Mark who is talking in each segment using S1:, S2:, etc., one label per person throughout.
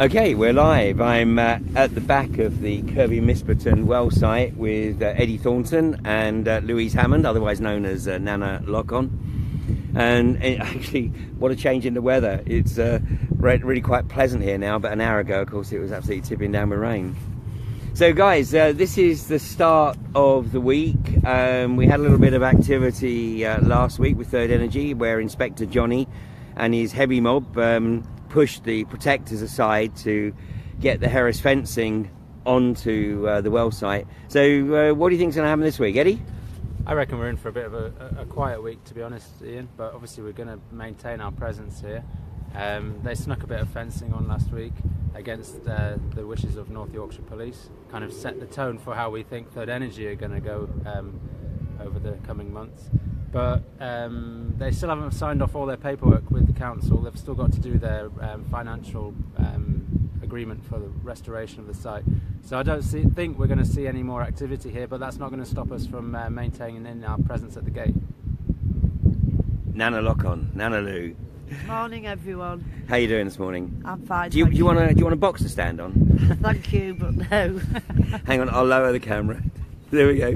S1: Okay, we're live. I'm at the back of the Kirby Misperton well site with Eddie Thornton and Louise Hammond, otherwise known as Nanna Lock-on. And actually, what a change in the weather. It's really quite pleasant here now, but an hour ago, of course, it was absolutely tipping down with rain. So guys, this is the start of the week. We had a little bit of activity last week with Third Energy, where Inspector Johnny and his heavy mob pushed the protectors aside to get the Harris fencing onto the well site. So what do you think is going to happen this week, Eddie?
S2: I reckon we're in for a bit of a quiet week, to be honest, Ian, but obviously we're going to maintain our presence here. They snuck a bit of fencing on last week against the wishes of North Yorkshire Police, kind of set the tone for how we think Third Energy are going to go over the coming months. But they still haven't signed off all their paperwork with the council. They've still got to do their financial agreement for the restoration of the site. So I don't think we're going to see any more activity here, but that's not going to stop us from maintaining our presence at the gate.
S1: Nanna Lock-on, Nanna Lou.
S3: Morning, everyone.
S1: How you doing this morning?
S3: I'm fine.
S1: Do you want a box to stand on?
S3: Thank you, but no.
S1: Hang on, I'll lower the camera. There we go.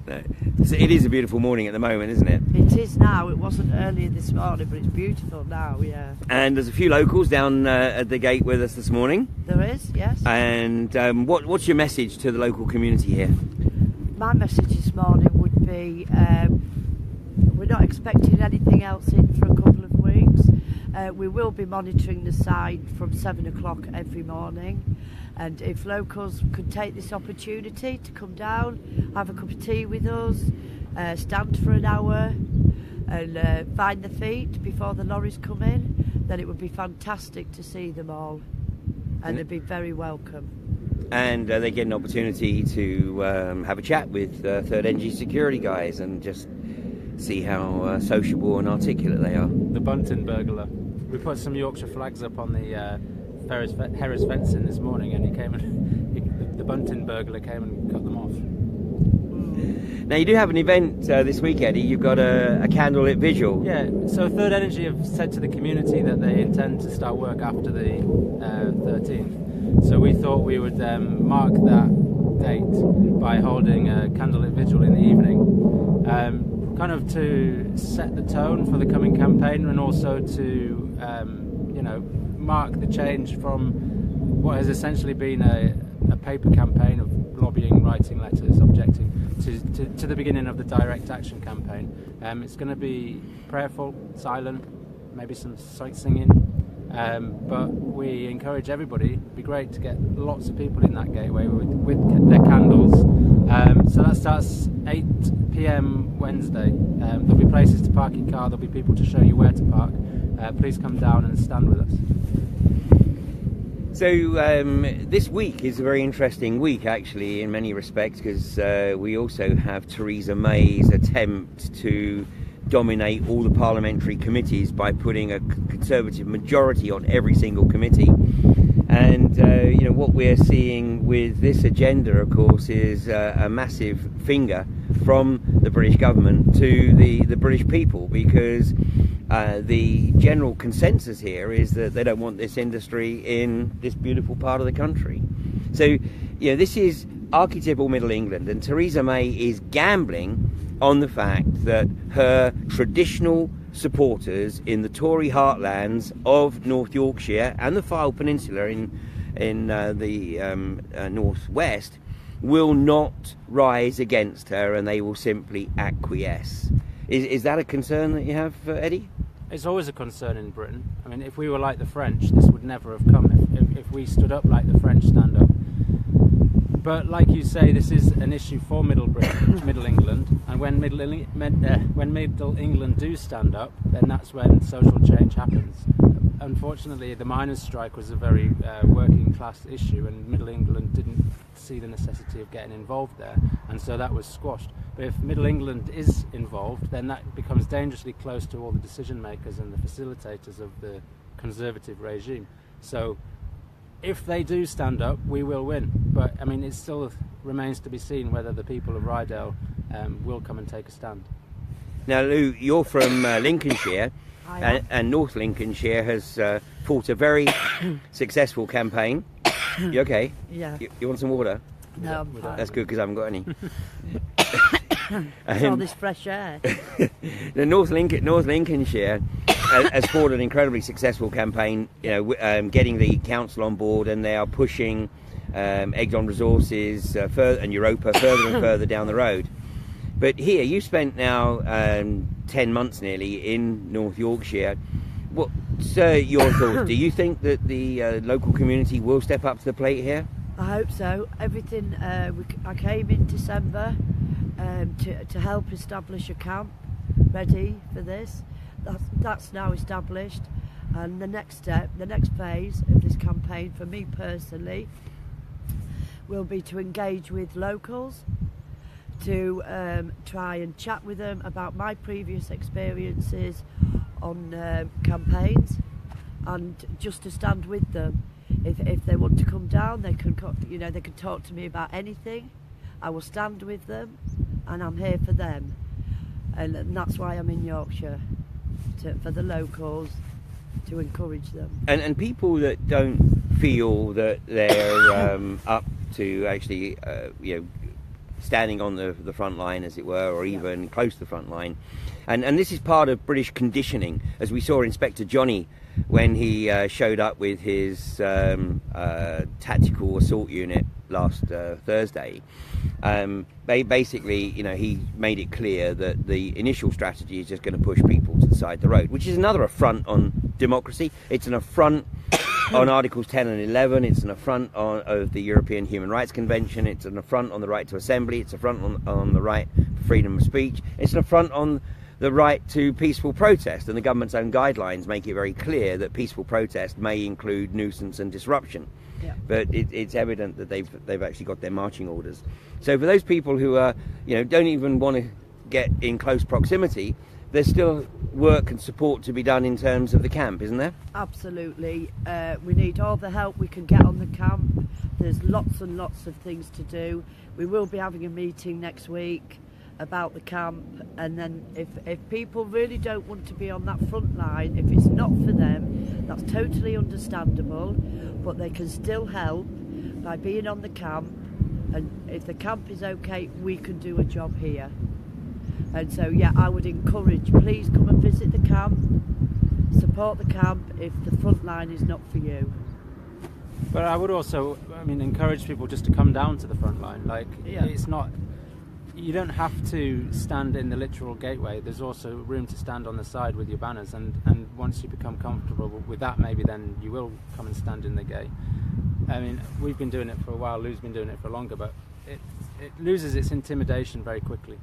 S1: No. So it is a beautiful morning at the moment, isn't it?
S3: It is now. It wasn't earlier this morning, but it's beautiful now, yeah.
S1: And there's a few locals down at the gate with us this morning.
S3: There is, yes.
S1: And what's your message to the local community here?
S3: My message this morning would be we're not expecting anything else in for a couple of weeks. We will be monitoring the site from 7 o'clock every morning. And if locals could take this opportunity to come down, have a cup of tea with us, stand for an hour and find their feet before the lorries come in, then it would be fantastic to see them all. And they'd be very welcome.
S1: And they get an opportunity to have a chat with Third Energy security guys and just see how sociable and articulate they are.
S2: The Bunton burglar. We put some Yorkshire flags up on the Harris fencing this morning, and the Bunton burglar came and cut them off.
S1: Now you do have an event this week, Eddie. You've got a candlelit vigil.
S2: Yeah, so Third Energy have said to the community that they intend to start work after the 13th. So we thought we would mark that date by holding a candlelit vigil in the evening, kind of to set the tone for the coming campaign, and also to mark the change from what has essentially been a paper campaign of lobbying, writing letters, objecting, to the beginning of the direct action campaign. It's going to be prayerful, silent, maybe some singing, but we encourage everybody. It'd be great to get lots of people in that gateway with their candles. So that starts 8 p.m. Wednesday. There'll be places to park your car, there'll be people to show you where to park. Please come down and stand with us.
S1: So this week is a very interesting week, actually, in many respects, because we also have Theresa May's attempt to dominate all the parliamentary committees by putting a Conservative majority on every single committee. And what we're seeing with this agenda, of course, is a massive finger from the British government to the British people, because the general consensus here is that they don't want this industry in this beautiful part of the country. So, this is archetypal Middle England, and Theresa May is gambling on the fact that her traditional supporters in the Tory heartlands of North Yorkshire and the Fylde Peninsula in the northwest will not rise against her, and they will simply acquiesce. Is that a concern that you have, Eddie?
S2: It's always a concern in Britain. I mean, if we were like the French, this would never have come. If we stood up like the French stand up. But like you say, this is an issue for Middle Britain, Middle England, and when Middle England do stand up, then that's when social change happens. Unfortunately, the miners' strike was a very working class issue, and Middle England didn't see the necessity of getting involved there, and so that was squashed. But if Middle England is involved, then that becomes dangerously close to all the decision makers and the facilitators of the Conservative regime. So if they do stand up, we will win. But I mean, it still remains to be seen whether the people of Rydale will come and take a stand.
S1: Now, Lou, you're from Lincolnshire. and North Lincolnshire has fought a very successful campaign. You okay?
S3: Yeah.
S1: You want some water?
S3: No, I'm fine.
S1: That's good because I haven't got any.
S3: It's all this fresh air.
S1: The North Lincolnshire has fought an incredibly successful campaign, getting the council on board, and they are pushing Egg-on Resources and Europa further and further down the road. But here, you spent now 10 months nearly in North Yorkshire. What's your thoughts? Do you think that the local community will step up to the plate here?
S3: I hope so. Everything. I came in December to help establish a camp ready for this. That's now established, and the next step, the next phase of this campaign for me personally will be to engage with locals, to try and chat with them about my previous experiences on campaigns, and just to stand with them. If they want to come down, they can talk to me about anything. I will stand with them, and I'm here for them, and that's why I'm in Yorkshire, for the locals, to encourage them.
S1: And people that don't feel that they're up to actually standing on the front line, as it were, or even close to the front line. And this is part of British conditioning, as we saw Inspector Johnny when he showed up with his tactical assault unit last Thursday. Basically, he made it clear that the initial strategy is just going to push people to the side of the road, which is another affront on democracy. It's an affront on Articles 10 and 11, it's an affront of the European Human Rights Convention, it's an affront on the right to assembly, it's an affront on the right for freedom of speech, it's an affront on the right to peaceful protest, and the government's own guidelines make it very clear that peaceful protest may include nuisance and disruption. Yeah. But it's evident that they've actually got their marching orders. So for those people who are, don't even want to get in close proximity, there's still work and support to be done in terms of the camp, isn't there?
S3: Absolutely. We need all the help we can get on the camp. There's lots and lots of things to do. We will be having a meeting next week about the camp, and then if people really don't want to be on that front line, if it's not for them, that's totally understandable, but they can still help by being on the camp, and if the camp is okay, we can do a job here. And so I would encourage, please come and visit the camp, support the camp if the front line is not for you.
S2: But I would also encourage people just to come down to the front line. It's not, you don't have to stand in the literal gateway. There's also room to stand on the side with your banners, and once you become comfortable with that, maybe then you will come and stand in the gate. We've been doing it for a while, Lou's been doing it for longer, but it loses its intimidation very quickly.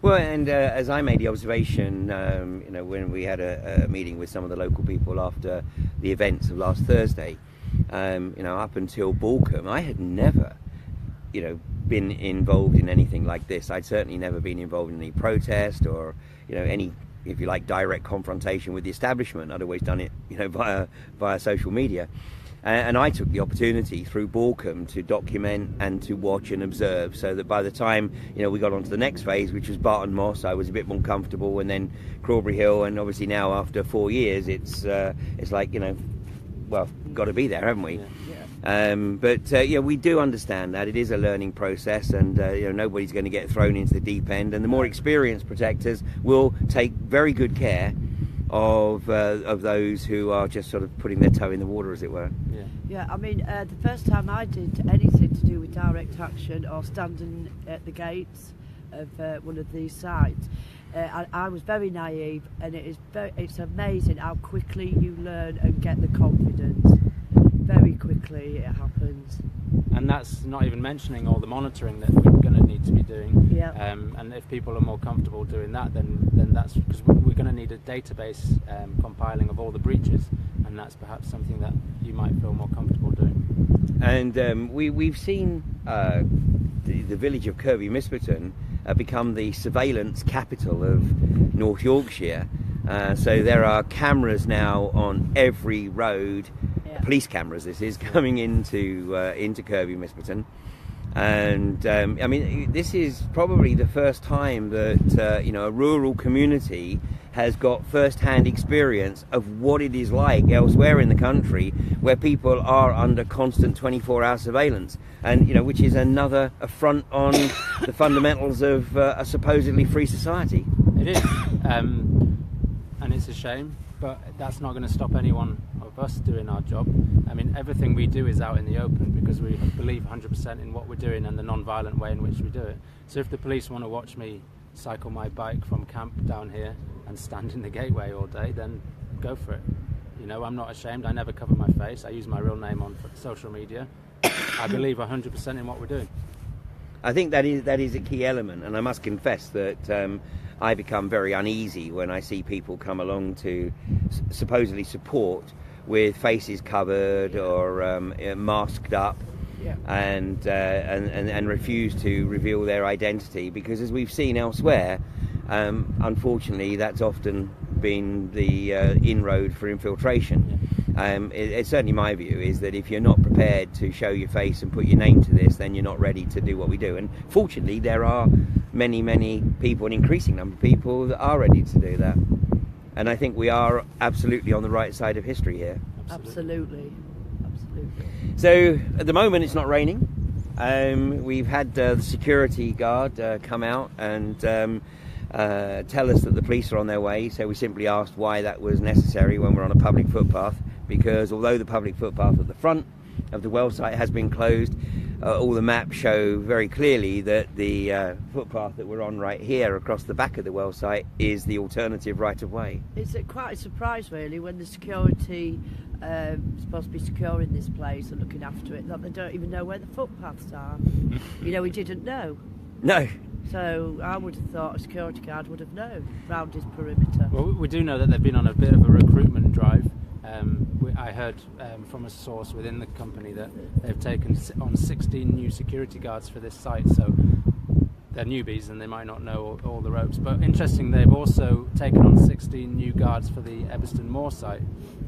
S1: Well, and as I made the observation, when we had a meeting with some of the local people after the events of last Thursday, up until Balcombe, I had never, been involved in anything like this. I'd certainly never been involved in any protest or, any, if you like, direct confrontation with the establishment. I'd always done it, via social media. And I took the opportunity through Balcombe to document and to watch and observe, so that by the time we got on to the next phase, which was Barton Moss, I was a bit more comfortable, and then Crawberry Hill, and obviously now after 4 years, it's like got to be there, haven't we? Yeah. We do understand that it is a learning process, and nobody's going to get thrown into the deep end, and the more experienced protectors will take very good care of those who are just sort of putting their toe in the water, as it were.
S3: Yeah, the first time I did anything to do with direct action or standing at the gates of one of these sites, I was very naive, and it's amazing how quickly you learn and get the confidence. Very quickly it happens.
S2: And that's not even mentioning all the monitoring that we're going to need to be doing.
S3: Yeah.
S2: And if people are more comfortable doing that, then that's because we're going to need a database compiling of all the breaches, and that's perhaps something that you might feel more comfortable doing.
S1: And we've seen the village of Kirby Misperton become the surveillance capital of North Yorkshire. So there are cameras now on every road. Police cameras, this is, coming into Kirby Misperton, And I mean, this is probably the first time that a rural community has got first-hand experience of what it is like elsewhere in the country, where people are under constant 24-hour surveillance, and which is another affront on the fundamentals of a supposedly free society.
S2: It is, and it's a shame, but that's not going to stop anyone of us doing our job. I mean, everything we do is out in the open because we believe 100% in what we're doing and the non-violent way in which we do it. So if the police want to watch me cycle my bike from camp down here and stand in the gateway all day, then go for it. I'm not ashamed. I never cover my face. I use my real name on social media. I believe 100% in what we're doing.
S1: I think that is a key element, and I must confess that I become very uneasy when I see people come along to supposedly support with faces covered or masked up. Yeah. And refuse to reveal their identity, because as we've seen elsewhere, unfortunately that's often been the inroad for infiltration. It's certainly my view is that if you're not prepared to show your face and put your name to this, then you're not ready to do what we do. And fortunately there are many people, an increasing number of people, that are ready to do that. And I think we are absolutely on the right side of history here.
S3: Absolutely.
S1: So at the moment it's not raining. We've had the security guard come out and tell us that the police are on their way, so we simply asked why that was necessary when we're on a public footpath, because although the public footpath at the front of the well site has been closed, all the maps show very clearly that the footpath that we're on right here across the back of the well site is the alternative right of way.
S3: It's quite a surprise really when the security supposed to be securing this place and looking after it, that they don't even know where the footpaths are. We didn't know.
S1: No.
S3: So I would have thought a security guard would have known round his perimeter.
S2: Well, we do know that they've been on a bit of a recruitment drive. I heard from a source within the company that they've taken on 16 new security guards for this site, so they're newbies and they might not know all the ropes. But interesting, they've also taken on 16 new guards for the Ebbston Moor site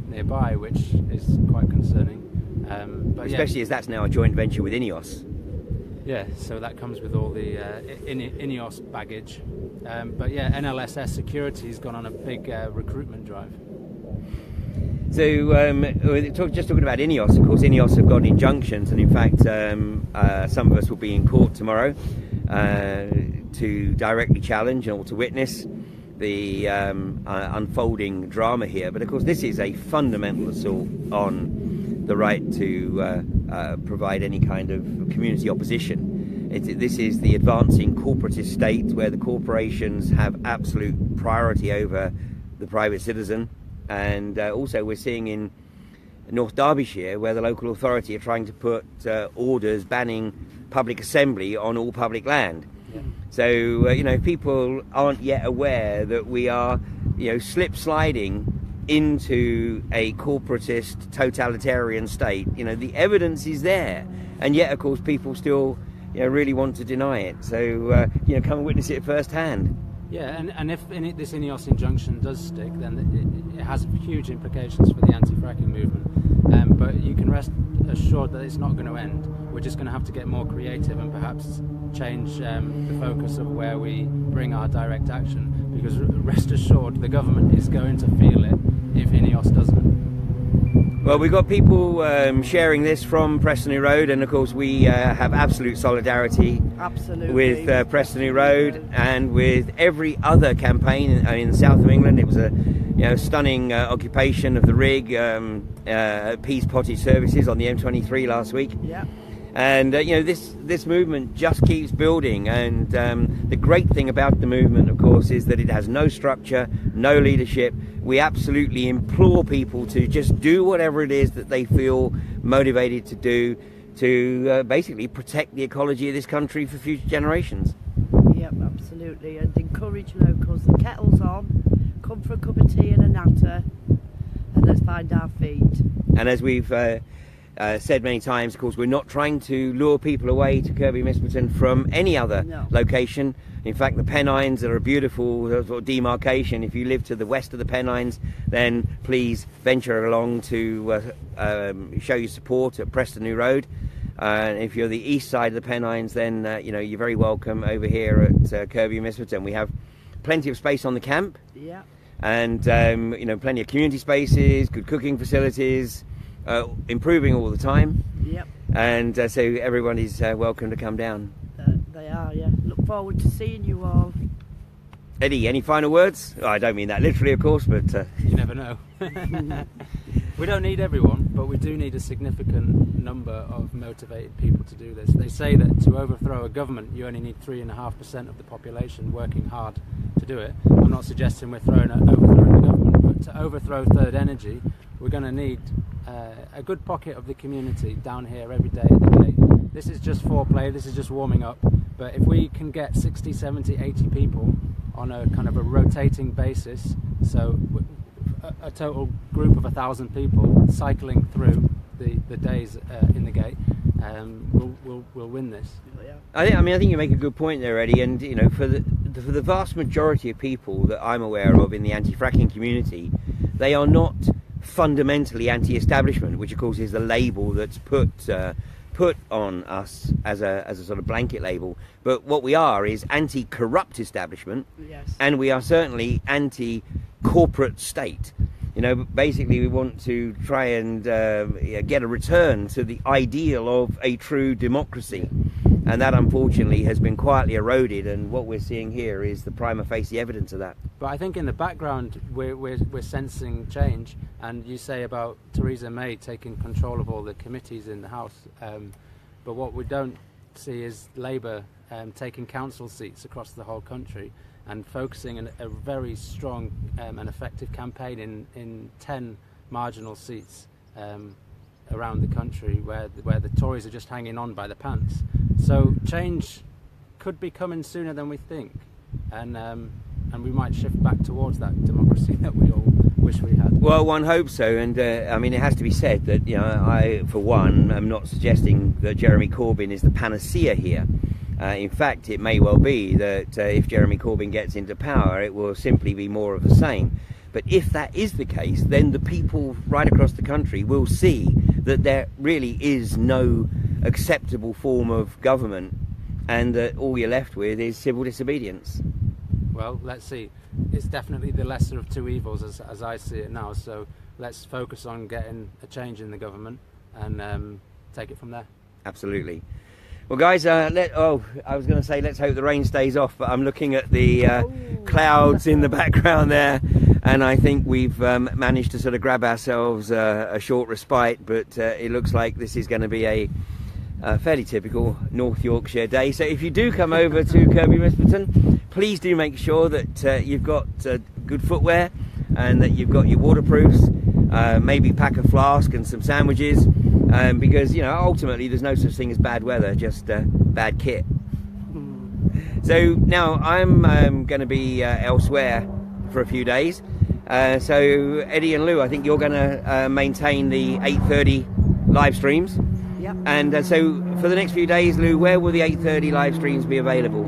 S2: nearby, which is quite concerning. But
S1: especially as that's now a joint venture with INEOS.
S2: Yeah, so that comes with all the INEOS baggage. But yeah, NLSS Security's gone on a big recruitment drive.
S1: So just talking about INEOS, of course, INEOS have got injunctions, and in fact some of us will be in court tomorrow to directly challenge or to witness the unfolding drama here. But of course this is a fundamental assault on the right to provide any kind of community opposition. This is the advancing corporatist state where the corporations have absolute priority over the private citizen. And also we're seeing in North Derbyshire where the local authority are trying to put orders banning public assembly on all public land. Yeah. So people aren't yet aware that we are slip sliding into a corporatist totalitarian state. The evidence is there, and yet of course people still really want to deny it. So come and witness it firsthand.
S2: Yeah, and if this INEOS injunction does stick, then it has huge implications for the anti-fracking movement. But you can rest assured that it's not going to end. We're just going to have to get more creative and perhaps change the focus of where we bring our direct action, because rest assured the government is going to feel it if INEOS doesn't.
S1: Well, we've got people sharing this from Prestonby Road, and of course we have absolute solidarity with Prestonby Road and with every other campaign in the south of England. It was a stunning occupation of the rig Peas Pottage Services on the M23 last week.
S3: Yeah.
S1: And this movement just keeps building, and the great thing about the movement, of course, is that it has no structure, no leadership. We absolutely implore people to just do whatever it is that they feel motivated to do to basically protect the ecology of this country for future generations.
S3: Yep, absolutely, and encourage locals. The kettle's on, come for a cup of tea and a natter, and let's find our feet. And
S1: as we've said many times, of course, we're not trying to lure people away to Kirby Misperton from any other location. In fact, the Pennines are a beautiful sort of demarcation. If you live to the west of the Pennines, then please venture along to show your support at Prestonby Road. If you're the east side of the Pennines, then you know, you're very welcome over here at Kirby Misperton. We have plenty of space on the camp,
S3: Yeah.
S1: and you know, plenty of community spaces, good cooking facilities, improving all the time.
S3: Yep.
S1: And so everyone is welcome to come down.
S3: They are, yeah. Look forward to seeing you all.
S1: Eddie, any final words? Oh, I don't mean that literally, of course, but
S2: You never know. We don't need everyone, but we do need a significant number of motivated people to do this. They say that to overthrow a government, you only need 3.5% of the population working hard to do it. I'm not suggesting we're overthrowing the government, but to overthrow Third Energy, we're going to need a good pocket of the community down here every day at the gate. This is just foreplay, this is just warming up, but if we can get 60, 70, 80 people on a kind of a rotating basis, so a total group of 1,000 people cycling through the days in the gate, we'll win this.
S1: I think you make a good point there, Eddie. And you know, for the vast majority of people that I'm aware of in the anti-fracking community, they are not fundamentally anti-establishment, which of course is the label that's put on us as a sort of blanket label. But what we are is anti-corrupt establishment,
S3: Yes.
S1: and we are certainly anti-corporate state. You know, basically we want to try and get a return to the ideal of a true democracy, and that unfortunately has been quietly eroded, and what we're seeing here is the prima facie evidence of that.
S2: But I think in the background we're sensing change, and you say about Theresa May taking control of all the committees in the House, but what we don't see is Labour taking council seats across the whole country and focusing on a very strong and effective campaign in 10 marginal seats around the country where the Tories are just hanging on by the pants. So change could be coming sooner than we think, and we might shift back towards that democracy that we all wish we had.
S1: Well, one hopes so, and I mean, it has to be said that, you know, I, for one, am not suggesting that Jeremy Corbyn is the panacea here. In fact, it may well be that if Jeremy Corbyn gets into power, it will simply be more of the same. But if that is the case, then the people right across the country will see that there really is no acceptable form of government, and that all you're left with is civil disobedience.
S2: Well, let's see. It's definitely the lesser of two evils as I see it now, so let's focus on getting a change in the government and take it from there.
S1: Absolutely. Well, guys, I was going to say let's hope the rain stays off, but I'm looking at the clouds in the background there, and I think we've managed to sort of grab ourselves a short respite, but it looks like this is going to be a fairly typical North Yorkshire day. So if you do come over to Kirby Misperton, please do make sure that you've got good footwear and that you've got your waterproofs, maybe pack a flask and some sandwiches, because, you know, ultimately there's no such thing as bad weather, just bad kit. So now I'm going to be elsewhere for a few days, so Eddie and Lou, I think you're going to maintain the 8:30 live streams.
S3: Yep.
S1: And so for the next few days, Lou, where will the 8:30 live streams be available?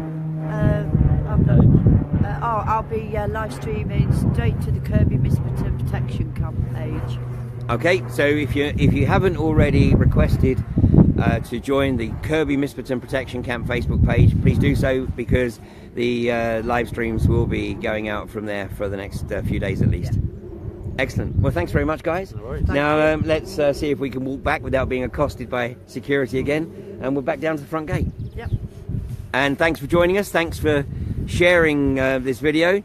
S3: I'll be live streaming straight to the Kirby Misperton Protection Camp page.
S1: Okay, so if you haven't already requested to join the Kirby Misperton Protection Camp Facebook page, please do so, because the live streams will be going out from there for the next few days at least. Yeah. Excellent. Well, thanks very much, guys.
S2: No worries.
S1: Now let's see if we can walk back without being accosted by security again, and we're back down to the front gate.
S3: Yep.
S1: And thanks for joining us. Thanks for sharing this video.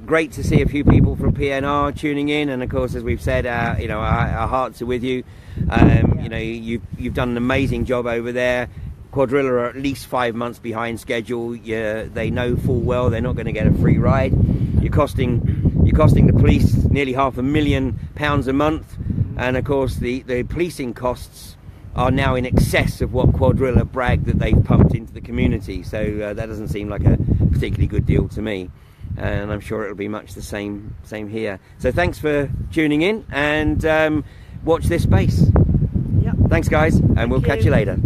S1: Great to see a few people from PNR tuning in, and of course, as we've said, you know, our hearts are with you. You know, you've done an amazing job over there. Quadrilla are at least 5 months behind schedule. They know full well they're not going to get a free ride. You're costing the police nearly £500,000 a month, and of course the policing costs are now in excess of what Quadrilla bragged that they've pumped into the community. So that doesn't seem like a particularly good deal to me, and I'm sure it'll be much the same here. So thanks for tuning in, and watch this space.
S3: Yep.
S1: Thanks, guys, and we'll catch you later.